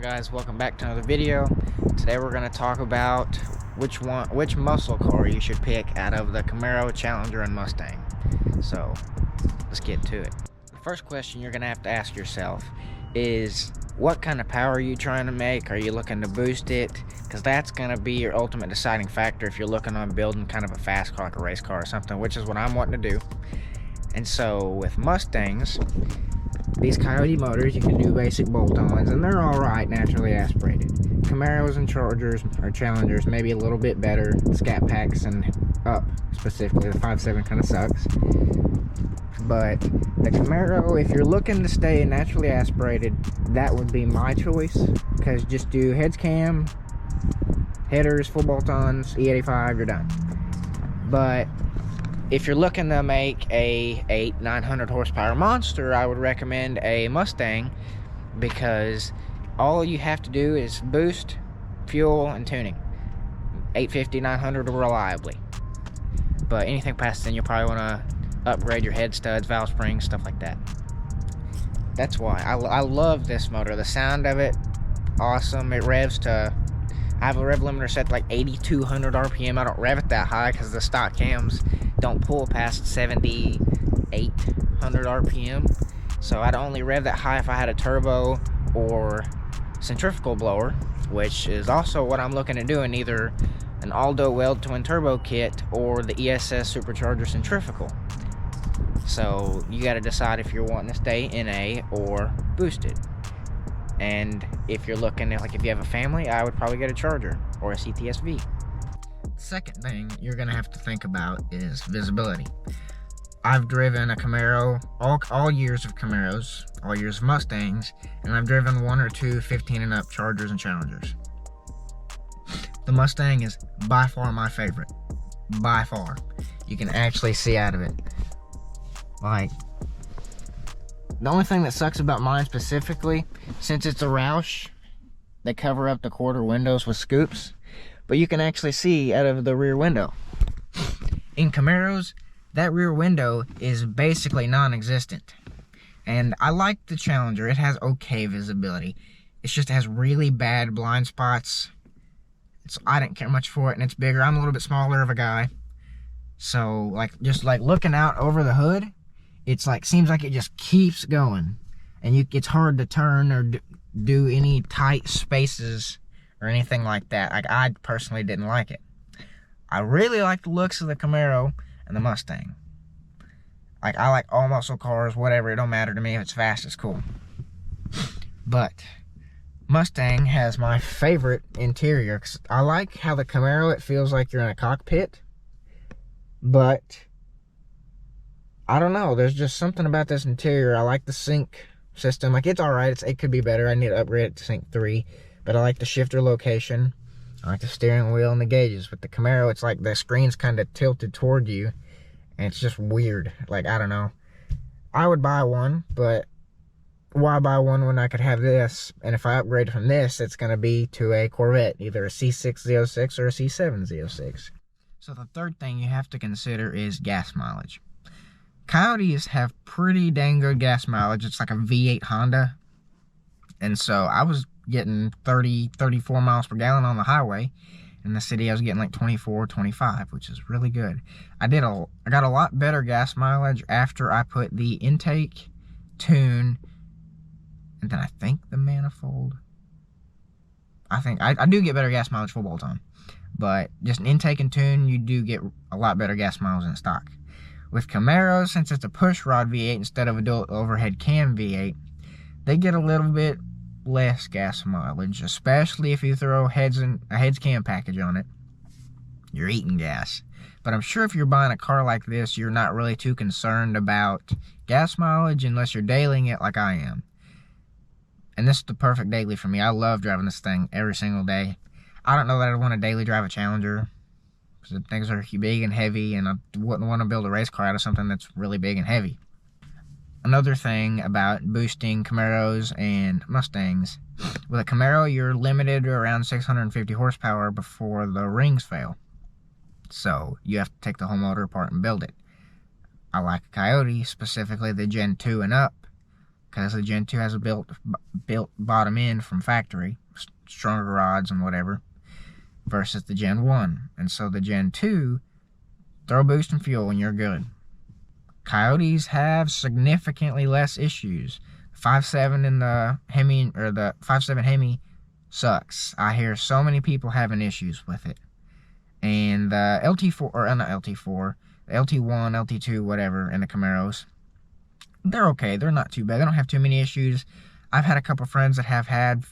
Guys, welcome back to another video. Today we're going to talk about which muscle car you should pick out of the Camaro, Challenger, and Mustang. So let's get to it. The first question you're going to have to ask yourself is, what kind of power are you trying to make? Are you looking to boost it? Because that's going to be your ultimate deciding factor if you're looking on building kind of a fast car, like a race car or something, which is what I'm wanting to do. And so with Mustangs, these Coyote motors, you can do basic bolt-ons, and they're alright naturally aspirated. Camaros and Chargers, or Challengers, maybe a little bit better. Scat Packs and up, specifically, the 5.7 kind of sucks. But the Camaro, if you're looking to stay naturally aspirated, that would be my choice, because just do heads cam, headers, full bolt-ons, E85, you're done. But if you're looking to make a 800-900 horsepower monster, I would recommend a Mustang, because all you have to do is boost, fuel, and tuning. 850-900 reliably. But anything past then, you'll probably want to upgrade your head studs, valve springs, stuff like that. That's why I love this motor. The sound of it, awesome. It revs to, I have a rev limiter set to like 8,200 RPM. I don't rev it that high because the stock cams don't pull past 7,800 RPM. So I'd only rev that high if I had a turbo or centrifugal blower, which is also what I'm looking at doing, either an Aldo weld twin turbo kit or the ESS supercharger centrifugal. So you got to decide if you're wanting to stay NA or boosted. And if you're looking at, like, if you have a family, I would probably get a Charger or a CTSV. Second thing you're gonna have to think about is visibility. I've driven a Camaro, all years of Camaros, all years of Mustangs, and I've driven one or two 15 and up Chargers and Challengers. The Mustang is by far my favorite. By far. You can actually see out of it. Like, the only thing that sucks about mine specifically, since it's a Roush, they cover up the quarter windows with scoops, but you can actually see out of the rear window. In Camaros, that rear window is basically non-existent. And I like the Challenger. It has okay visibility. It's just, it has really bad blind spots. I didn't care much for it, and it's bigger. I'm a little bit smaller of a guy. So, like, just like looking out over the hood, it's like, seems like it just keeps going. And it's hard to turn or do any tight spaces or anything like that. Like, I personally didn't like it. I really like the looks of the Camaro and the Mustang. Like, I like all muscle cars, whatever, it don't matter to me. If it's fast, it's cool. But Mustang has my favorite interior, 'cause I like how the Camaro, it feels like you're in a cockpit. But I don't know, there's just something about this interior. I like the sync system. Like, it's alright, it could be better. I need to upgrade it to sync 3. But I like the shifter location. I like the steering wheel and the gauges. With the Camaro, it's like the screen's kind of tilted toward you, and it's just weird. Like, I don't know. I would buy one, but why buy one when I could have this? And if I upgrade from this, it's going to be to a Corvette, either a C6Z06 or a C7Z06. So the third thing you have to consider is gas mileage. Coyotes have pretty dang good gas mileage. It's like a V8 Honda. And so I was getting 34 miles per gallon on the highway. In the city, I was getting like 24, 25, which is really good. I got a lot better gas mileage after I put the intake, tune, and then I think the manifold. I think I do get better gas mileage full bolt on. But just an intake and tune, you do get a lot better gas mileage than stock. With Camaros, since it's a push rod V8 instead of a dual overhead cam V8, they get a little bit less gas mileage, especially if you throw a heads cam package on it. You're eating gas. But I'm sure if you're buying a car like this, you're not really too concerned about gas mileage unless you're dailying it like I am. And this is the perfect daily for me. I love driving this thing every single day. I don't know that I'd want to daily drive a Challenger, because things are big and heavy, and I wouldn't want to build a race car out of something that's really big and heavy. another thing about boosting Camaros and Mustangs. With a Camaro, you're limited to around 650 horsepower before the rings fail. So you have to take the whole motor apart and build it. I like a Coyote, specifically the Gen 2 and up, because the Gen 2 has a built bottom end from factory, stronger rods and whatever, versus the Gen 1. And so the Gen 2, throw boost and fuel and you're good. Coyotes have significantly less issues. 5.7 in the Hemi, or the 5.7 Hemi, sucks. I hear so many people having issues with it. And the LT4, or not LT4, the LT1, LT2, whatever, and the Camaros, they're okay. They're not too bad. They don't have too many issues. I've had a couple friends that have had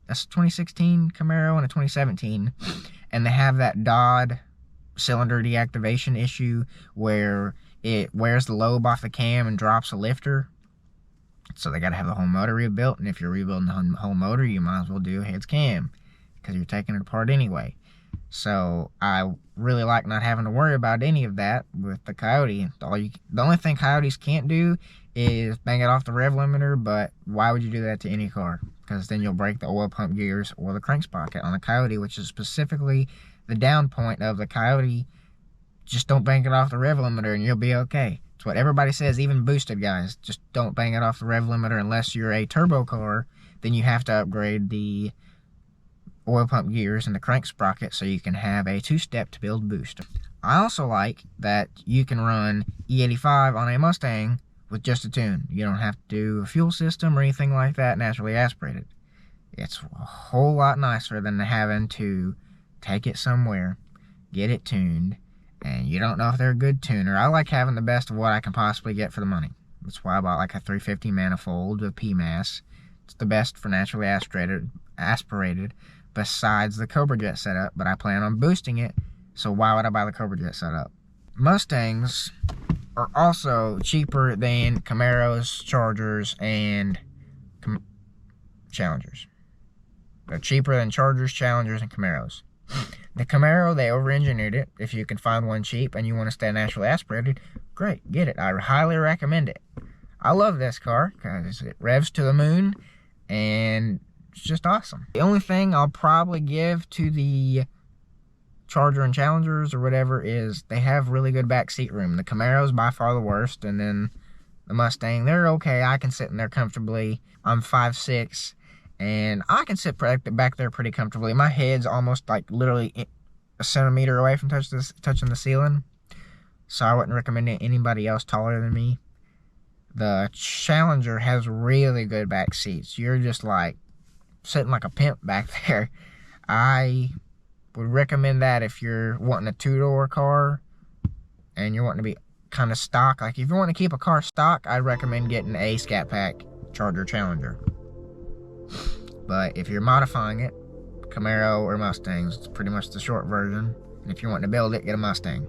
a 2016 Camaro and a 2017, and they have that Dodd cylinder deactivation issue where it wears the lobe off the cam and drops a lifter. So they got to have the whole motor rebuilt, and if you're rebuilding the whole motor, you might as well do a heads cam because you're taking it apart anyway. So I really like not having to worry about any of that with the Coyote. The only thing Coyotes can't do is bang it off the rev limiter, but why would you do that to any car? Because then you'll break the oil pump gears or the crank sprocket on the Coyote, which is specifically the down point of the Coyote. Just don't bang it off the rev limiter and you'll be okay. It's what everybody says, even boosted guys. Just don't bang it off the rev limiter unless you're a turbo car. Then you have to upgrade the oil pump gears and the crank sprocket so you can have a two-step to build boost. I also like that you can run E85 on a Mustang with just a tune. You don't have to do a fuel system or anything like that naturally aspirated. It's a whole lot nicer than having to take it somewhere, get it tuned, and you don't know if they're a good tuner. I like having the best of what I can possibly get for the money. That's why I bought like a 350 manifold with PMAS. It's the best for naturally aspirated besides the Cobra Jet setup, but I plan on boosting it, so why would I buy the Cobra Jet setup? Mustangs are also cheaper than Camaros, Chargers, and Challengers. They're cheaper than Chargers, Challengers, and Camaros. The Camaro, they over-engineered it. If you can find one cheap and you want to stay naturally aspirated, great, get it. I highly recommend it. I love this car because it revs to the moon and it's just awesome. The only thing I'll probably give to the Charger and Challengers or whatever is they have really good back seat room. The Camaro's by far the worst, and then the Mustang, they're okay. I can sit in there comfortably. I'm 5'6", and I can sit back there pretty comfortably. My head's almost like literally a centimeter away from touching the ceiling, so I wouldn't recommend it anybody else taller than me. The Challenger has really good back seats. You're just like sitting like a pimp back there. I would recommend that if you're wanting a two-door car and you're wanting to be kind of stock. Like if you want to keep a car stock, I'd recommend getting a Scat Pack Charger Challenger. But if you're modifying it, Camaro or Mustangs, it's pretty much the short version. And if you're wanting to build it, get a Mustang.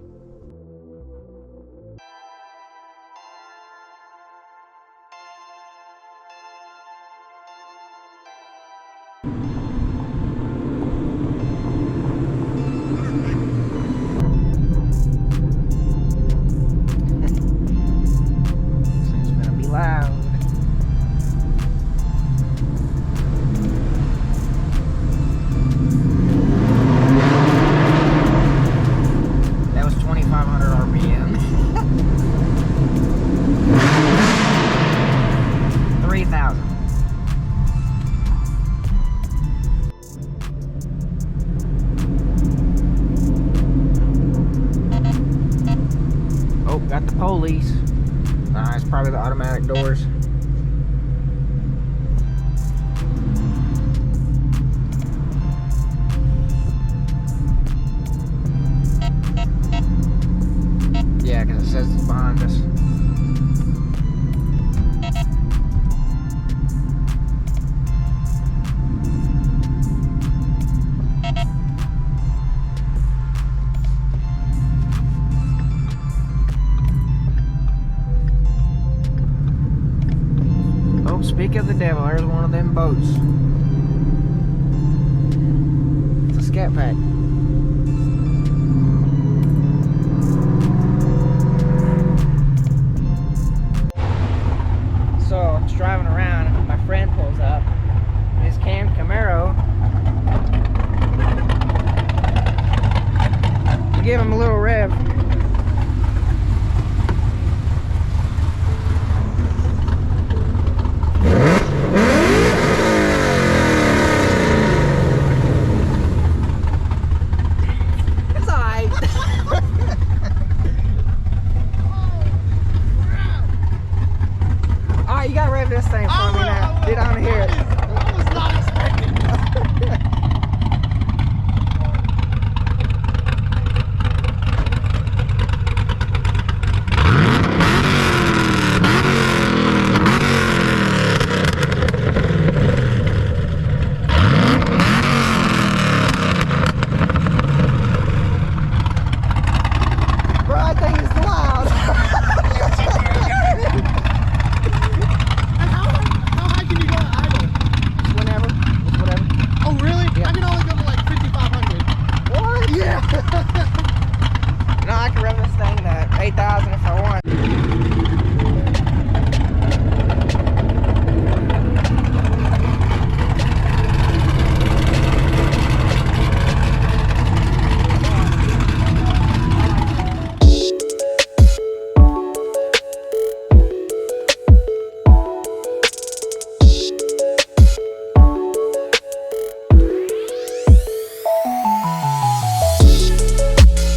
Loud. That was 2,500 RPM. 3,000. Oh, got the police. It's probably the automatic doors. Yeah, because it says it's behind us. Speak of the devil, there's one of them boats. It's a Scat Pack. friend pulls up, his Camaro. Give him a little rev. It's alright. Alright, you gotta rev this thing for me now. Get on here. I was not expecting this. No, I can run this thing to 8,000 if I want.